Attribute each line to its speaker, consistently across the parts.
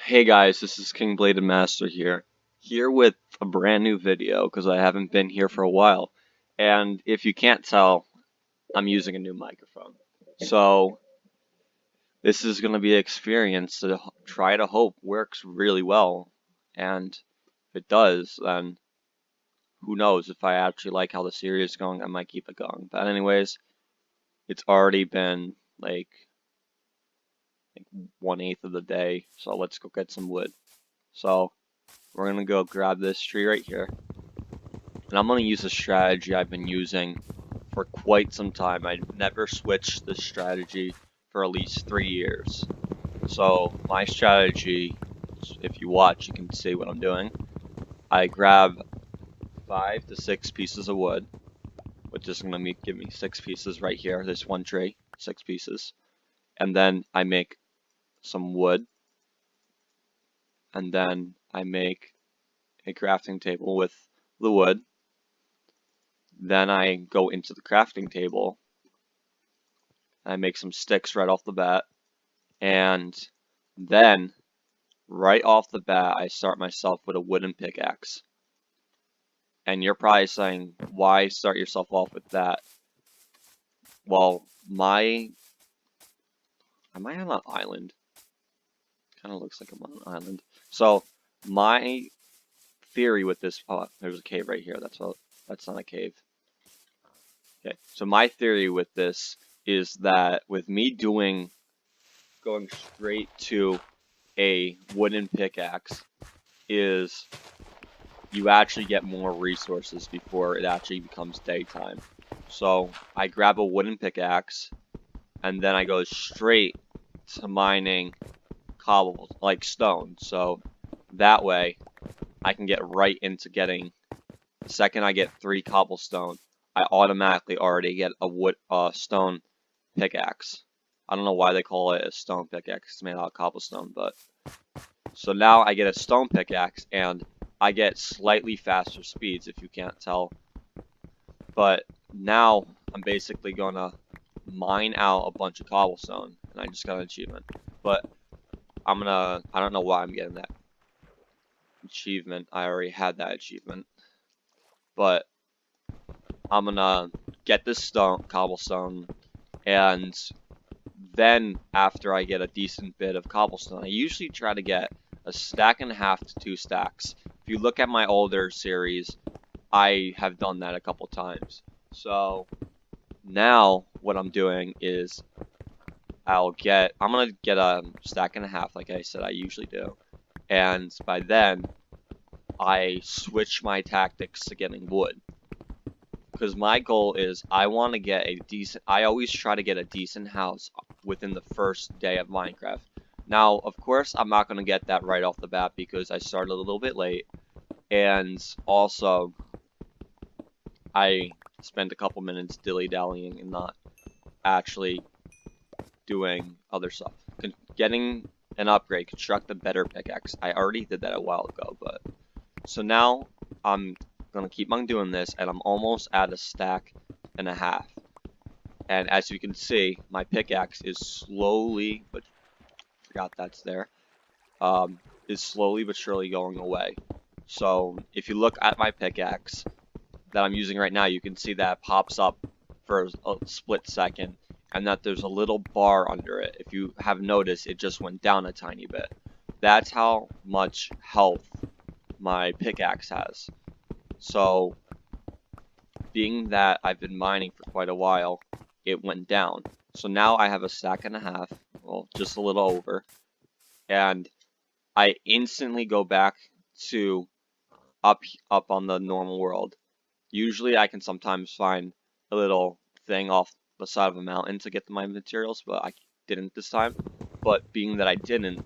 Speaker 1: Hey guys, this is King Bladed Master here with a brand new video because I haven't been here for a while. And if you can't tell, I'm using a new microphone. So this is going to be an experience to try to hope works really well. And if it does, then who knows, if I actually like how the series is going, I might keep it going. But anyways, it's already been like 1/8 of the day, so let's go get some wood. So we're gonna go grab this tree right here. And I'm going to use a strategy I've been using for quite some time. I've never switched this strategy for at least 3 years. So my strategy, if you watch, you can see what I'm doing. I grab 5 to 6 pieces of wood, which is going to give me 6 pieces right here. This one tree, 6 pieces. And then I make some wood. And then I make a crafting table with the wood. Then I go into the crafting table. I make some sticks right off the bat. And then, right off the bat, I start myself with a wooden pickaxe. And you're probably saying, why start yourself off with that? Well, am I on an island? Kind of looks like I'm on an island. So, my theory with this, oh, there's a cave right here. That's not a cave. Okay, so my theory with this is that with me going straight to a wooden pickaxe is you actually get more resources before it actually becomes daytime. So I grab a wooden pickaxe and then I go straight to mining cobbles, like stone. So that way I can get right into getting, the second I get 3 cobblestone, I automatically already get a stone pickaxe. I don't know why they call it a stone pickaxe, it's made out of cobblestone, but so now I get a stone pickaxe and I get slightly faster speeds if you can't tell. But now I'm basically gonna mine out a bunch of cobblestone and I just got an achievement. But I don't know why I'm getting that achievement. I already had that achievement. But I'm gonna get this cobblestone, and then after I get a decent bit of cobblestone, I usually try to get a stack and a half to 2 stacks. If you look at my older series, I have done that a couple times. So now what I'm doing is I'm gonna get a stack and a half like I said I usually do. And by then I switch my tactics to getting wood. Because my goal is I always try to get a decent house within the first day of Minecraft. Now, of course, I'm not going to get that right off the bat because I started a little bit late. And also, I spent a couple minutes dilly-dallying and not actually doing other stuff. Getting an upgrade, construct a better pickaxe. I already did that a while ago, but... So now, I'm gonna keep on doing this, and I'm almost at a stack and a half. And as you can see, my pickaxe is slowly, but forgot that's there, is slowly but surely going away. So if you look at my pickaxe that I'm using right now, you can see that it pops up for a split second, and that there's a little bar under it. If you have noticed, it just went down a tiny bit. That's how much health my pickaxe has. So, being that I've been mining for quite a while, it went down. So now I have a stack and a half, well, just a little over, and I instantly go back to up on the normal world. Usually I can sometimes find a little thing off the side of a mountain to get my materials, but I didn't this time. But being that I didn't,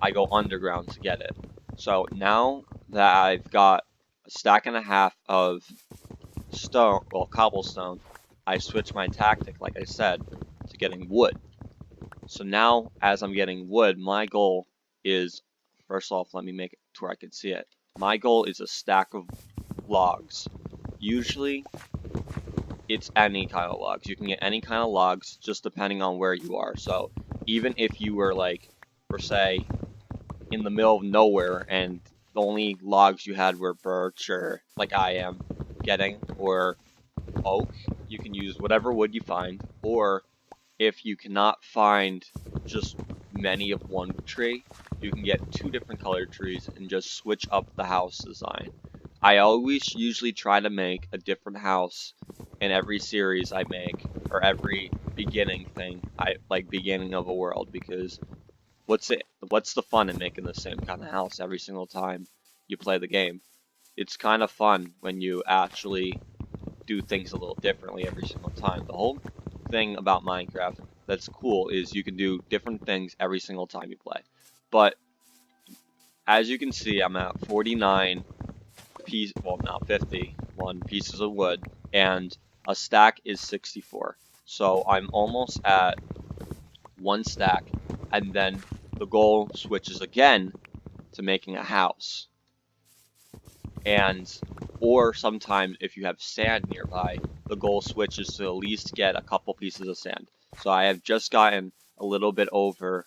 Speaker 1: I go underground to get it. So now that I've got a stack and a half of cobblestone, I switch my tactic, like I said, to getting wood. So now, as I'm getting wood, my goal is, first off, let me make it to where I can see it. My goal is a stack of logs. Usually, it's any kind of logs. You can get any kind of logs, just depending on where you are. So, even if you were like, for say, in the middle of nowhere and the only logs you had were birch or like I am getting or oak, you can use whatever wood you find, or if you cannot find just many of one tree, you can get 2 different colored trees and just switch up the house design. I always usually try to make a different house in every series I make, or every beginning thing, like beginning of a world, because what's the fun in making the same kind of house every single time you play the game? It's kind of fun when you actually do things a little differently every single time. The whole thing about Minecraft that's cool is you can do different things every single time you play. But as you can see, I'm at 49 well, now 51 pieces of wood, and a stack is 64. So I'm almost at 1 stack, and then the goal switches again to making a house. And or sometimes if you have sand nearby, the goal switches to at least get a couple pieces of sand. So I have just gotten a little bit over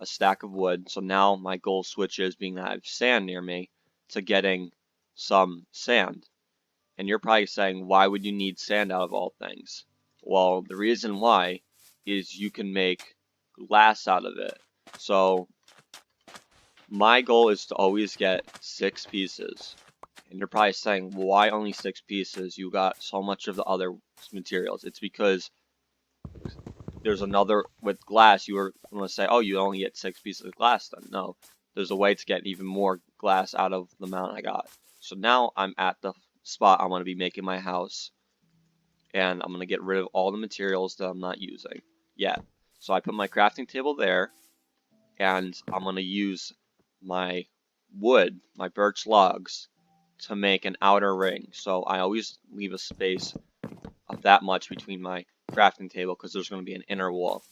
Speaker 1: a stack of wood, so now my goal switches, being that I have sand near me, to getting some sand. And you're probably saying, why would you need sand out of all things? Well, the reason why is you can make glass out of it. So my goal is to always get 6 pieces. And you're probably saying, well, why only 6 pieces? You got so much of the other materials. It's because there's another, with glass, you were going to say, oh, you only get 6 pieces of glass then. No, there's a way to get even more glass out of the amount I got. So now I'm at the spot I want to be making my house. And I'm going to get rid of all the materials that I'm not using yet. So I put my crafting table there. And I'm going to use my wood, my birch logs, to make an outer ring. So I always leave a space of that much between my crafting table because there's going to be an inner wall.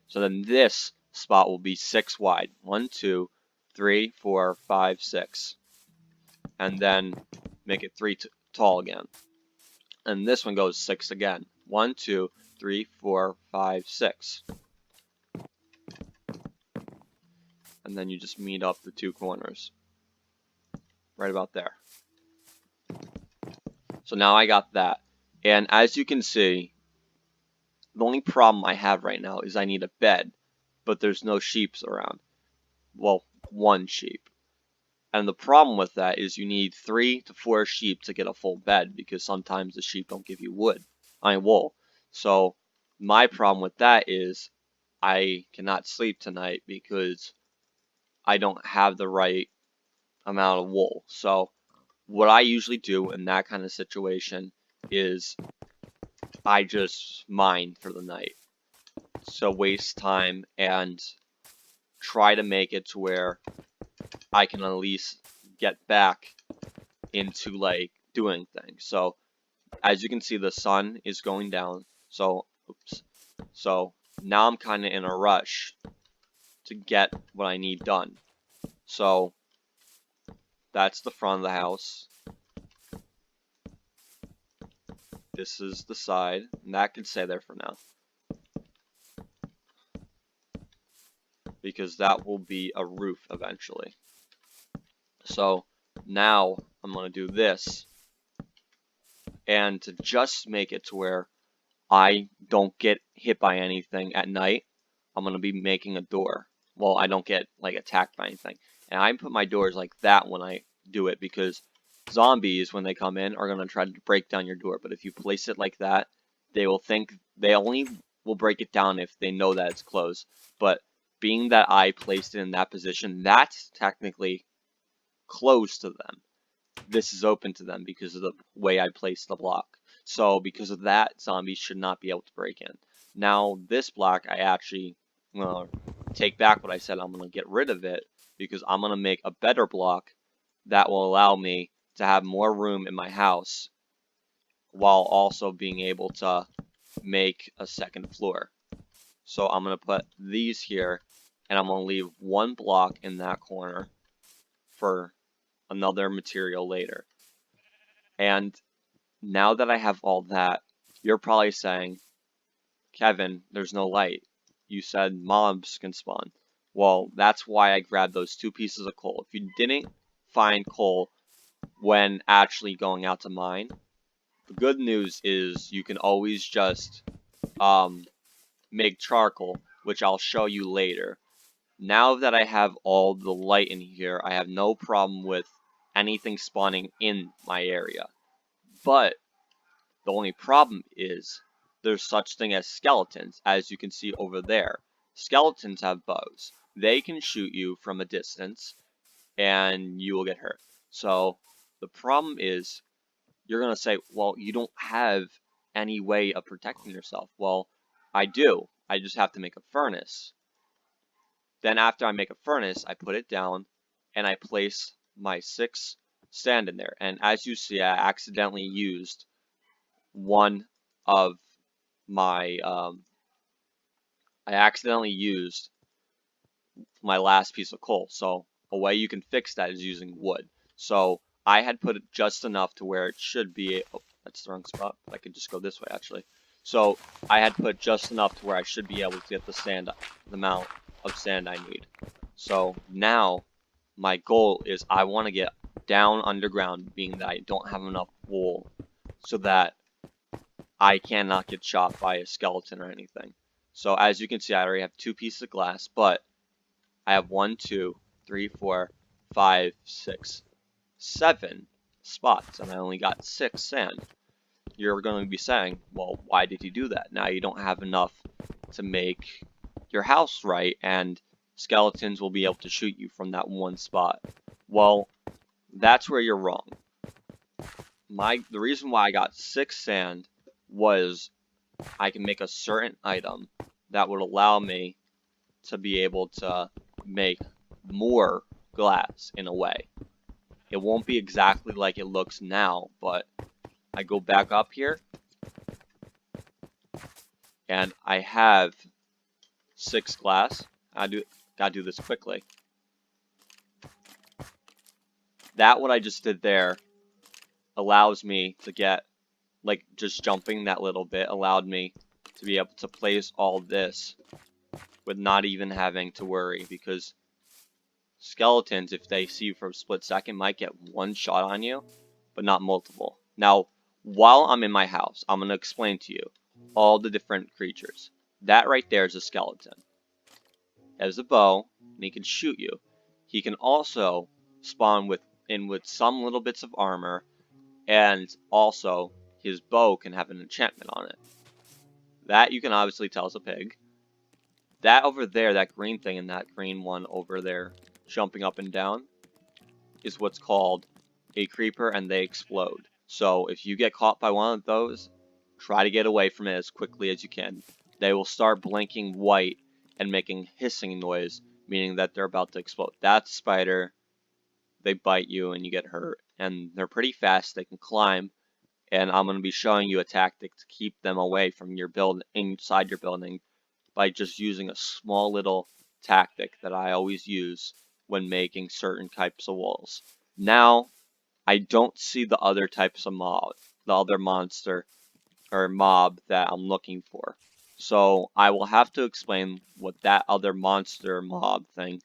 Speaker 1: So then this spot will be 6 wide. 1, 2, 3, 4, 5, 6. And then make it 3 tall again. And this one goes 6 again. 1, 2, 3, 4, 5, 6. And then you just meet up the 2 corners. Right about there. So now I got that. And as you can see, the only problem I have right now is I need a bed, but there's no sheep around. Well, 1 sheep. And the problem with that is you need 3 to 4 sheep to get a full bed, because sometimes the sheep don't give you wool. So my problem with that is I cannot sleep tonight because I don't have the right amount of wool. So what I usually do in that kind of situation is I just mine for the night. So waste time and try to make it to where I can at least get back into like doing things. So as you can see, the sun is going down. So now I'm kind of in a rush to get what I need done. So that's the front of the house. This is the side, and that can stay there for now, because that will be a roof eventually. So now I'm going to do this, and to just make it to where I don't get hit by anything at night, I'm going to be making a door. Well, I don't get like attacked by anything. And I put my doors like that when I do it, because zombies, when they come in, are going to try to break down your door. But if you place it like that, they only will break it down if they know that it's closed. But being that I placed it in that position, that's technically closed to them. This is open to them because of the way I placed the block. So because of that, zombies should not be able to break in. Now this block, I actually take back what I said. I'm going to get rid of it because I'm going to make a better block that will allow me to have more room in my house while also being able to make a second floor. So I'm going to put these here, and I'm going to leave 1 block in that corner for another material later. And now that I have all that, you're probably saying, Kevin, there's no light. You said mobs can spawn. Well, that's why I grabbed those 2 pieces of coal. If you didn't find coal when actually going out to mine, the good news is you can always just make charcoal, which I'll show you later. Now that I have all the light in here, I have no problem with anything spawning in my area. But the only problem is there's such thing as skeletons, as you can see over there. Skeletons have bows. They can shoot you from a distance, and you will get hurt. So the problem is you're going to say, well, you don't have any way of protecting yourself. Well, I do. I just have to make a furnace. Then after I make a furnace, I put it down and I place my 6 sand in there. And as you see, I accidentally used one of my, last piece of coal. So a way you can fix that is using wood. So I had put it just enough to where it should be, oh, that's the wrong spot. I could just go this way actually. So I had put just enough to where I should be able to get the amount of sand I need. So now my goal is I want to get down underground, being that I don't have enough wool so that I cannot get shot by a skeleton or anything. So as you can see, I already have 2 pieces of glass, but I have 1, 2, 3, 4, 5, 6, 7 spots, and I only got 6 sand. You're going to be saying, well, why did you do that? Now you don't have enough to make your house right, and skeletons will be able to shoot you from that one spot. Well, that's where you're wrong. The reason why I got 6 sand was I can make a certain item that would allow me to be able to make more glass in a way. It won't be exactly like it looks now, but I go back up here and I have 6 glass. Gotta do this quickly. That what I just did there allows me to get, like, just jumping that little bit allowed me to be able to place all this with not even having to worry, because skeletons, if they see you for a split second, might get one shot on you, but not multiple. Now, while I'm in my house, I'm going to explain to you all the different creatures. That right there is a skeleton. He has a bow, and he can shoot you. He can also spawn with some little bits of armor, and also his bow can have an enchantment on it. That you can obviously tell is a pig. That over there, that green thing and that green one over there jumping up and down is what's called a creeper, and they explode. So if you get caught by one of those, try to get away from it as quickly as you can. They will start blinking white and making hissing noise, meaning that they're about to explode. That's a spider. They bite you and you get hurt. And they're pretty fast. They can climb. And I'm going to be showing you a tactic to keep them away from your building, inside your building, by just using a small little tactic that I always use when making certain types of walls. Now, I don't see the other types of the other monster or mob that I'm looking for. So I will have to explain what that other monster mob thing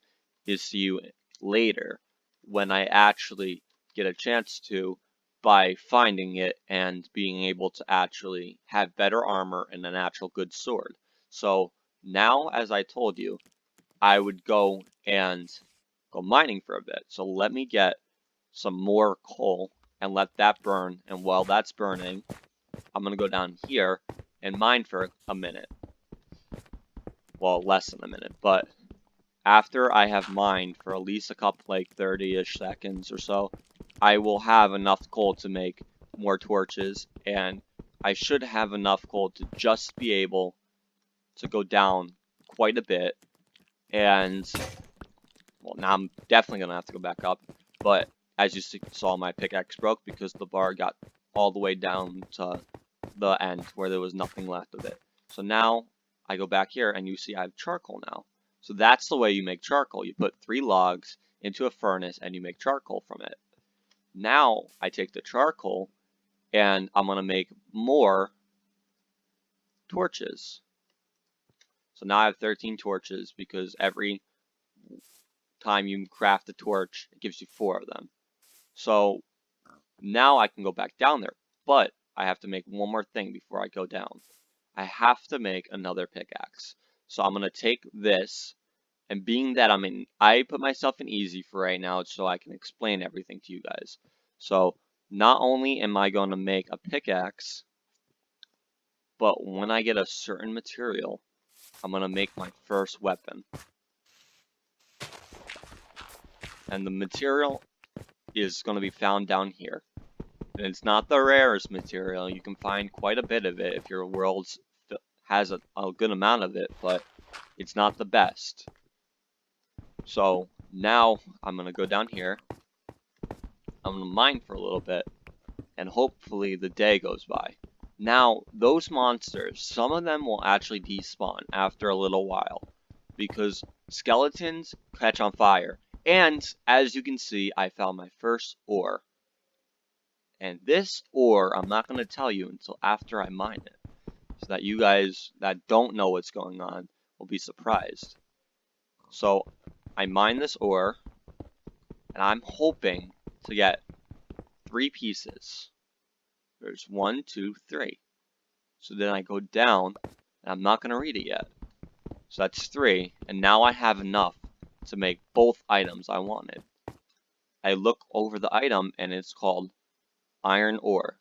Speaker 1: is to you later, when I actually get a chance to, by finding it and being able to actually have better armor and an actual good sword. So now, as I told you, I would go mining for a bit. So let me get some more coal and let that burn. And while that's burning, I'm going to go down here and mine for a minute. Well, less than a minute, but after I have mined for at least a couple, like 30-ish seconds or so, I will have enough coal to make more torches, and I should have enough coal to just be able to go down quite a bit. And, well, now I'm definitely going to have to go back up, but as you saw, my pickaxe broke because the bar got all the way down to the end where there was nothing left of it. So now I go back here and you see I have charcoal now. So that's the way you make charcoal. You put 3 logs into a furnace and you make charcoal from it. Now I take the charcoal and I'm going to make more torches. So now I have 13 torches because every time you craft a torch, it gives you 4 of them. So now I can go back down there, but I have to make one more thing before I go down. I have to make another pickaxe. So I'm gonna take this, and being that I put myself in easy for right now so I can explain everything to you guys. So not only am I going to make a pickaxe, but when I get a certain material, I'm going to make my first weapon. And the material is going to be found down here. And it's not the rarest material. You can find quite a bit of it if your world has a good amount of it, but it's not the best. So now I'm going to go down here. I'm going to mine for a little bit, and hopefully the day goes by. Now, those monsters, some of them will actually despawn after a little while, because skeletons catch on fire. And, as you can see, I found my first ore. And this ore, I'm not going to tell you until after I mine it, so that you guys that don't know what's going on will be surprised. So, I mine this ore, and I'm hoping to get 3 pieces. There's 1, 2, 3. So then I go down, and I'm not going to read it yet. So that's 3, and now I have enough to make both items I wanted. I look over the item, and it's called iron ore.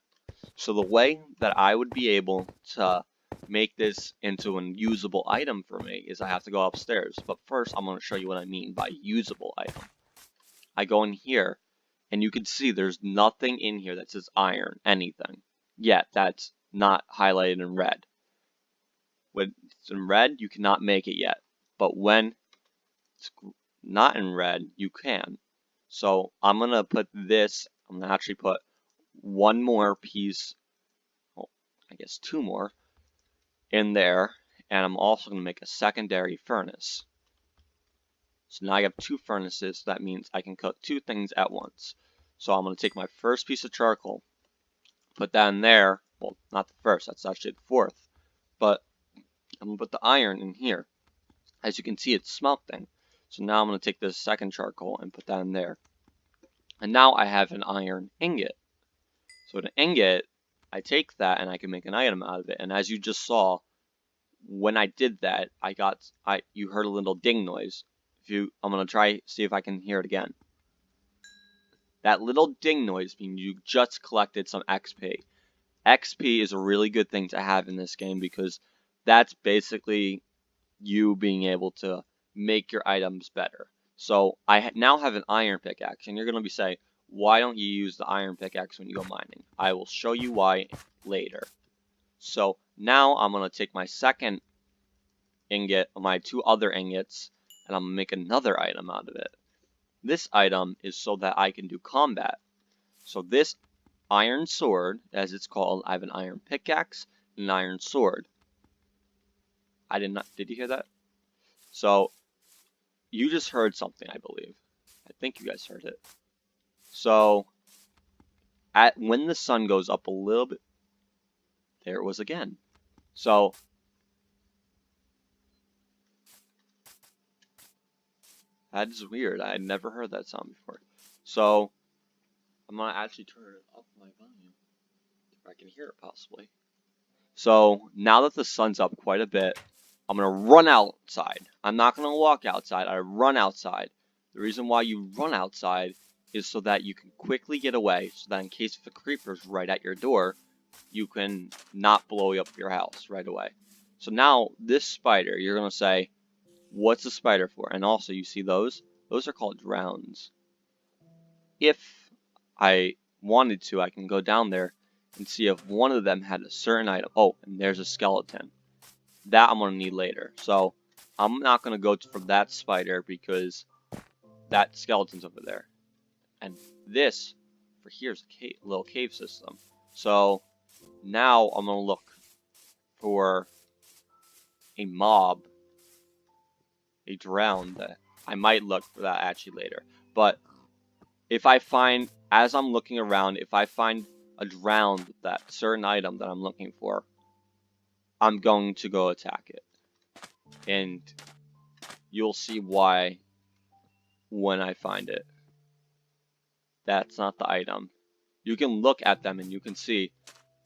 Speaker 1: So the way that I would be able to make this into an usable item for me is I have to go upstairs. But first, I'm going to show you what I mean by usable item. I go in here, and you can see there's nothing in here that says iron, anything. Yet, that's not highlighted in red. When it's in red, you cannot make it yet. But when it's not in red, you can. So I'm going to put this, I'm going to actually put 1 more piece, well, I guess 2 more, in there. And I'm also going to make a secondary furnace. So now I have 2 furnaces, so that means I can cook 2 things at once. So I'm going to take my first piece of charcoal, put that in there. Well, not the first, that's actually the 4th. But I'm going to put the iron in here. As you can see, it's smelting. So now I'm going to take this second charcoal and put that in there. And now I have an iron ingot. So an ingot, I take that and I can make an item out of it. And as you just saw, when I did that, you heard a little ding noise. I'm going to try see if I can hear it again. That little ding noise means you just collected some XP. XP is a really good thing to have in this game because that's basically you being able to make your items better. So I now have an iron pickaxe, and you're going to be saying, why don't you use the iron pickaxe when you go mining? I will show you why later. So now I'm going to take my second ingot, my 2 other ingots, and I'm going to make another item out of it. This item is so that I can do combat. So this iron sword, as it's called, I have an iron pickaxe and an iron sword. Did you hear that? So you just heard something, I believe. I think you guys heard it. So when the sun goes up a little bit, there it was again. So that is weird. I had never heard that sound before. So I'm gonna actually turn up my volume if I can hear it possibly. So now that the sun's up quite a bit, I'm gonna run outside. I'm not gonna walk outside. I run outside. The reason why you run outside is so that you can quickly get away, so that in case if a creeper's right at your door, you can not blow up your house right away. So now this spider, you're gonna say, what's the spider for? And also, you see those? Those are called drowns. If I wanted to, I can go down there and see if one of them had a certain item. Oh, and there's a skeleton. That I'm gonna need later. So I'm not gonna go for that spider because that skeleton's over there. And this for here's a little cave system. So now I'm gonna look for a mob, a drown. That I might look for that actually later. But if I find, as I'm looking around, if I find a drown with that certain item that I'm looking for, I'm going to go attack it. And you'll see why when I find it. That's not the item. You can look at them and you can see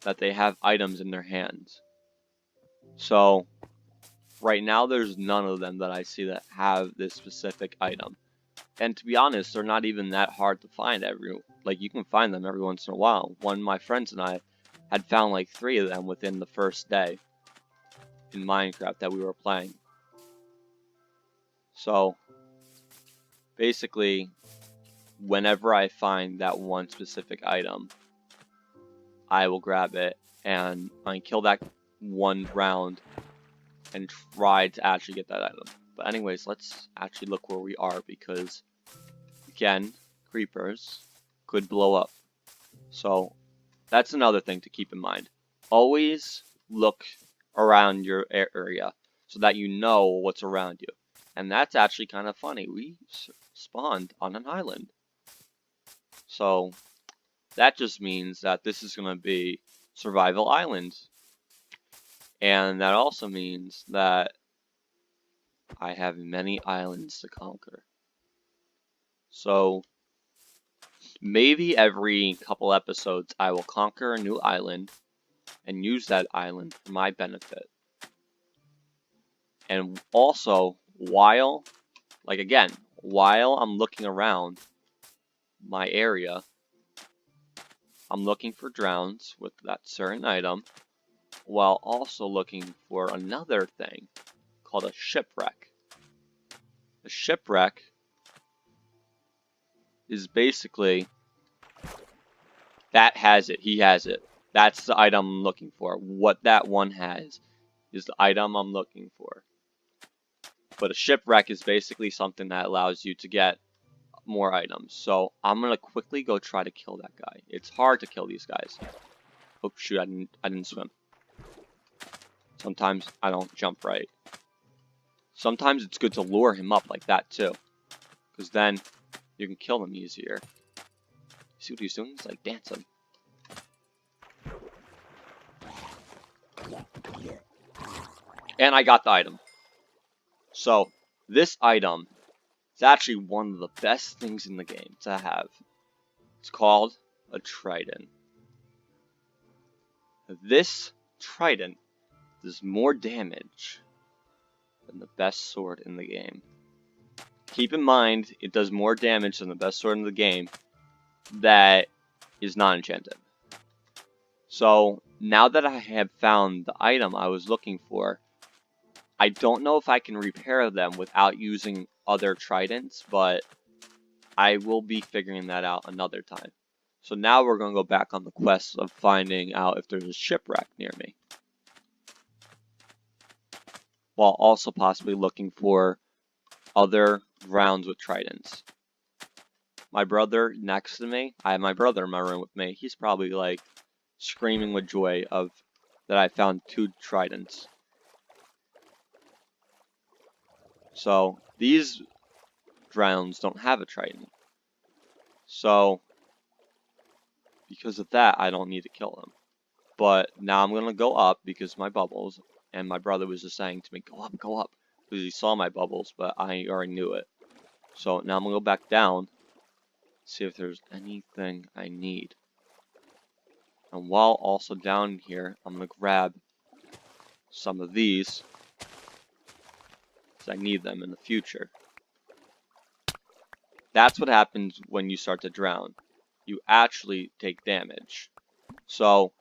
Speaker 1: that they have items in their hands. So right now there's none of them that I see that have this specific item. And to be honest, they're not even that hard to find like you can find them every once in a while. One of my friends and I had found like 3 of them within the first day in Minecraft that we were playing. So basically, whenever I find that one specific item, I will grab it and I kill that one round and try to actually get that item. But anyways, let's actually look where we are because, again, creepers could blow up. So that's another thing to keep in mind. Always look around your area so that you know what's around you. And that's actually kind of funny. We spawned on an island. So that just means that this is going to be Survival Island. And that also means that I have many islands to conquer. So maybe every couple episodes I will conquer a new island and use that island for my benefit. And also, while I'm looking around my area, I'm looking for drowns with that certain item, while also looking for another thing called a shipwreck. A shipwreck is basically, that has it, he has it. That's the item I'm looking for. What that one has is the item I'm looking for. But a shipwreck is basically something that allows you to get more items. So I'm gonna quickly go try to kill that guy. It's hard to kill these guys. Oh shoot, I didn't swim. Sometimes I don't jump right. Sometimes it's good to lure him up like that too, because then you can kill him easier. See what he's doing? He's like dancing. And I got the item. So this item is actually one of the best things in the game to have. It's called a trident. This trident does more damage than the best sword in the game. Keep in mind, it does more damage than the best sword in the game that is not enchanted. So now that I have found the item I was looking for, I don't know if I can repair them without using other tridents, but I will be figuring that out another time. So now we're going to go back on the quest of finding out if there's a shipwreck near me, while also possibly looking for other rounds with tridents. My brother next to me, I have my brother in my room with me, he's probably like screaming with joy of that I found 2 tridents. So these drowns don't have a trident. So because of that, I don't need to kill them. But now I'm gonna go up because my bubbles, and my brother was just saying to me, go up, because he saw my bubbles, but I already knew it. So now I'm gonna go back down, see if there's anything I need. And while also down here, I'm gonna grab some of these, because I need them in the future. That's what happens when you start to drown. You actually take damage. So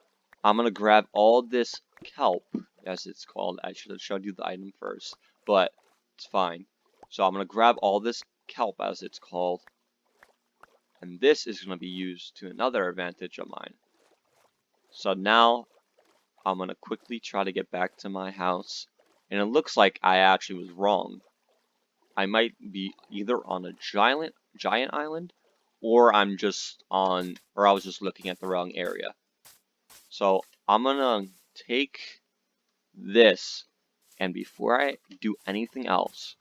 Speaker 1: I'm gonna grab all this kelp, as it's called. I should have showed you the item first, but it's fine. So I'm gonna grab all this kelp, as it's called, and this is gonna be used to another advantage of mine. So now I'm gonna quickly try to get back to my house, and it looks like I actually was wrong. I might be either on a giant island, or I was just looking at the wrong area. So I'm gonna take this, and before I do anything else,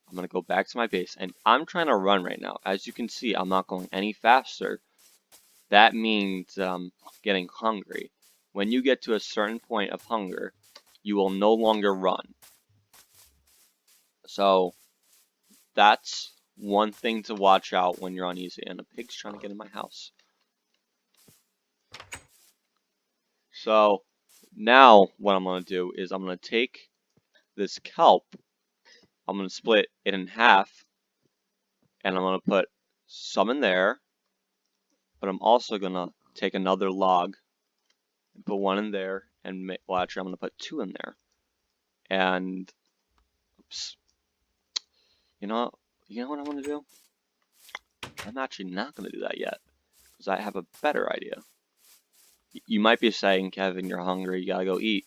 Speaker 1: I'm gonna go back to my base, and I'm trying to run right now. As you can see, I'm not going any faster. That means getting hungry. When you get to a certain point of hunger, you will no longer run. So that's one thing to watch out when you're on easy. And a pig's trying to get in my house. So now what I'm going to do is I'm going to take this kelp, I'm going to split it in half, and I'm going to put some in there, but I'm also going to take another log and put one in there, and well, actually I'm going to put two in there. And oops, you know what I'm going to do? I'm actually not going to do that yet, because I have a better idea. You might be saying, Kevin, you're hungry, you gotta go eat.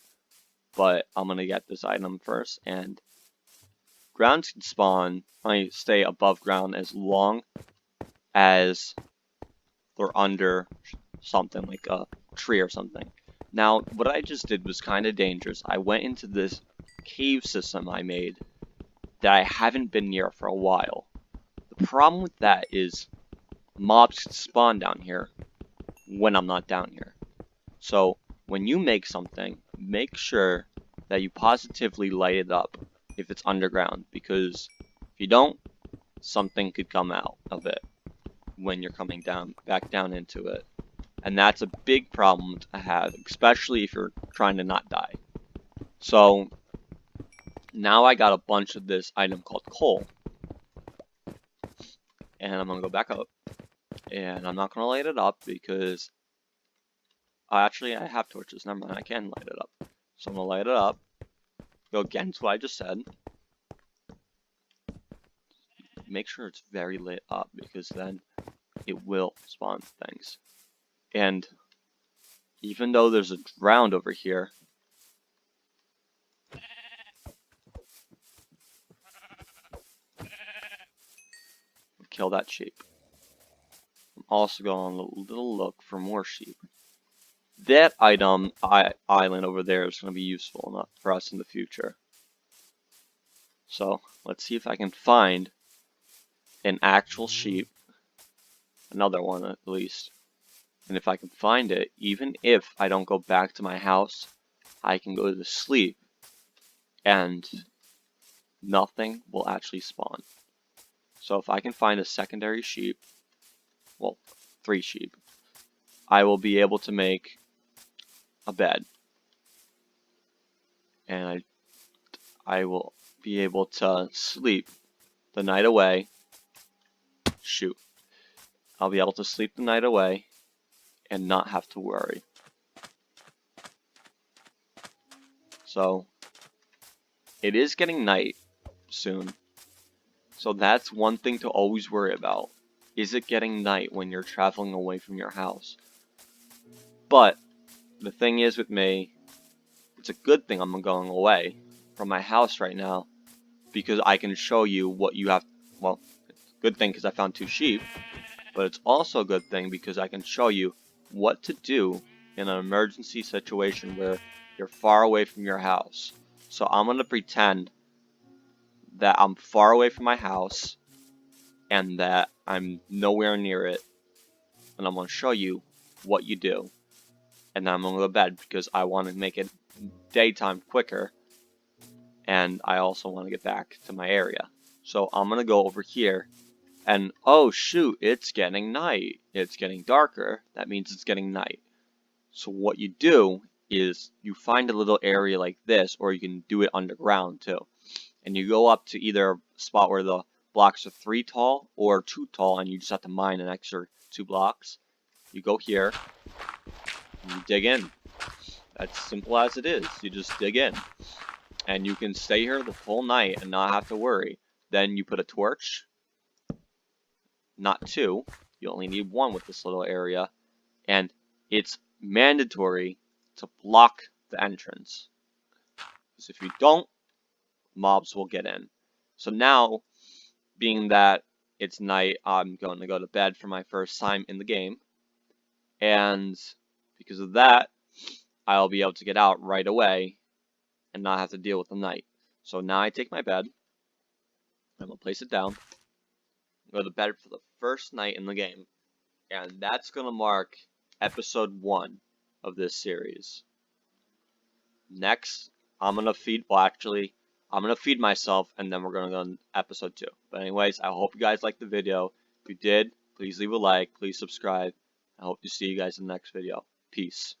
Speaker 1: But I'm gonna get this item first, and grounds can spawn, stay above ground as long as they're under something, like a tree or something. Now, what I just did was kind of dangerous. I went into this cave system I made that I haven't been near for a while. The problem with that is mobs can spawn down here when I'm not down here. So when you make something, make sure that you positively light it up if it's underground, because if you don't, something could come out of it when you're coming back down into it. And that's a big problem to have, especially if you're trying to not die. So now I got a bunch of this item called coal. And I'm going to go back up. And I'm not going to light it up because actually I have torches. Never mind, I can light it up. So I'm going to light it up. Go against what I just said. Make sure it's very lit up, because then it will spawn things. And even though there's a drowned over here, kill that sheep. I'm also going on a little look for more sheep. That island over there is going to be useful enough for us in the future. So let's see if I can find an actual sheep, another one at least. And if I can find it, even if I don't go back to my house, I can go to sleep and nothing will actually spawn. So if I can find a secondary sheep, well, 3 sheep, I will be able to make a bed. And I will be able to sleep the night away. Shoot. I'll be able to sleep the night away and not have to worry. So it is getting night soon. So that's one thing to always worry about. Is it getting night when you're traveling away from your house? But the thing is with me, it's a good thing I'm going away from my house right now, because I can show you what you have. Well, it's a good thing because I found 2 sheep, but it's also a good thing because I can show you what to do in an emergency situation where you're far away from your house. So I'm going to pretend that I'm far away from my house and that I'm nowhere near it, and I'm going to show you what you do. And then I'm going to go to bed because I want to make it daytime quicker, and I also want to get back to my area. So I'm going to go over here, and oh shoot, it's getting night. It's getting darker. That means it's getting night. So what you do is you find a little area like this, or you can do it underground too. And you go up to either a spot where the blocks are 3 tall or 2 tall, and you just have to mine an extra 2 blocks. You go here, and you dig in. That's simple as it is. You just dig in. And you can stay here the whole night and not have to worry. Then you put a torch. Not 2. You only need 1 with this little area. And it's mandatory to block the entrance. Because if you don't, mobs will get in. So now, being that it's night, I'm going to go to bed for my first time in the game. And because of that, I'll be able to get out right away and not have to deal with the night. So now I take my bed, I'm going to place it down, go to bed for the first night in the game, and that's going to mark episode 1 of this series. Next, I'm going to feed, well actually, I'm going to feed myself, and then we're going to go on episode 2. But anyways, I hope you guys liked the video. If you did, please leave a like. Please subscribe. I hope to see you guys in the next video. Peace.